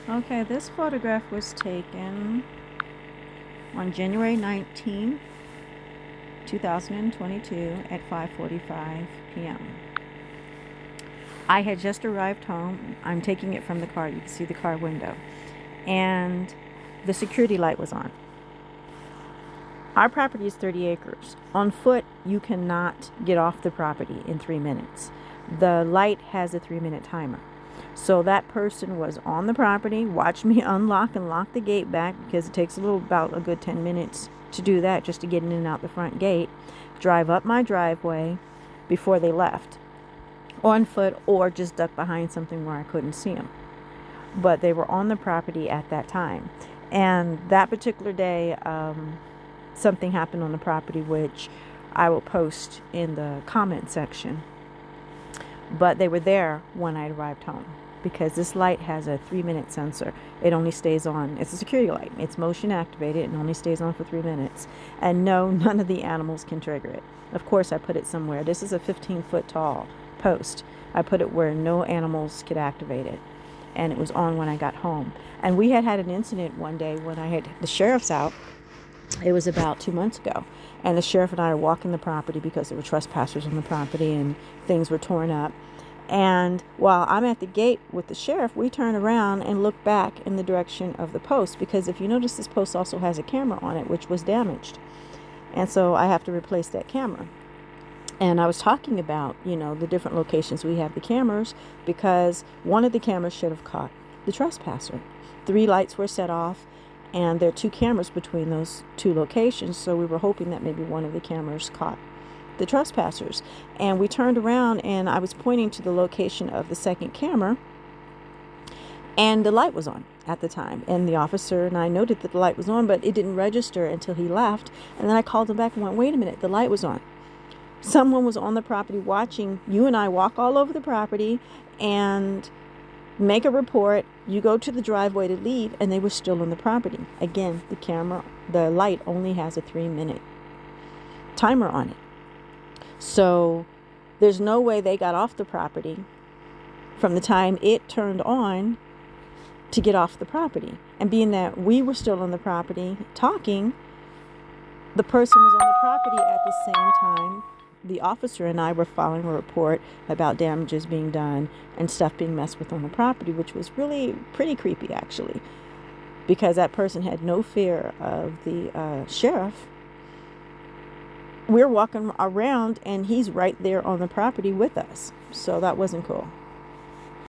Okay, this photograph was taken on January 19, 2022 at 5:45 p.m. I had just arrived home. I'm taking it from the car. You can see the car window. And the security light was on. Our property is 30 acres. On foot, you cannot get off the property in 3 minutes. The light has a 3-minute timer. So that person was on the property, watched me unlock and lock the gate back, because it takes about a good 10 minutes to do that, just to get in and out the front gate, drive up my driveway before they left, on foot, or just duck behind something where I couldn't see them. But they were on the property at that time. And that particular day, something happened on the property, which I will post in the comment section. But they were there when I arrived home, because this light has a 3-minute sensor. It only stays on. It's a security light. It's motion activated and only stays on for 3 minutes. And no, none of the animals can trigger it. Of course, I put it somewhere. This is a 15-foot tall post. I put it where no animals could activate it. And it was on when I got home. And we had an incident one day when I had the sheriffs out. It was about 2 months ago. And the sheriff and I are walking the property because there were trespassers on the property and things were torn up. And while I'm at the gate with the sheriff, we turn around and look back in the direction of the post, because if you notice, this post also has a camera on it, which was damaged. And so I have to replace that camera. And I was talking about, the different locations we have the cameras, because one of the cameras should have caught the trespasser. 3 lights were set off, and there are 2 cameras between those 2 locations. So we were hoping that maybe one of the cameras caught the trespassers. And we turned around and I was pointing to the location of the second camera, and the light was on at the time. And the officer and I noted that the light was on, but it didn't register until he left. And then I called him back and went, wait a minute, the light was on. Someone was on the property watching you and I walk all over the property and make a report. You go to the driveway to leave, and they were still on the property. Again, the light only has a 3-minute timer on it. So there's no way they got off the property from the time it turned on to get off the property. And being that we were still on the property talking, the person was on the property at the same time. The officer and I were filing a report about damages being done and stuff being messed with on the property, which was really pretty creepy, actually, because that person had no fear of the sheriff. We're walking around and he's right there on the property with us. So that wasn't cool.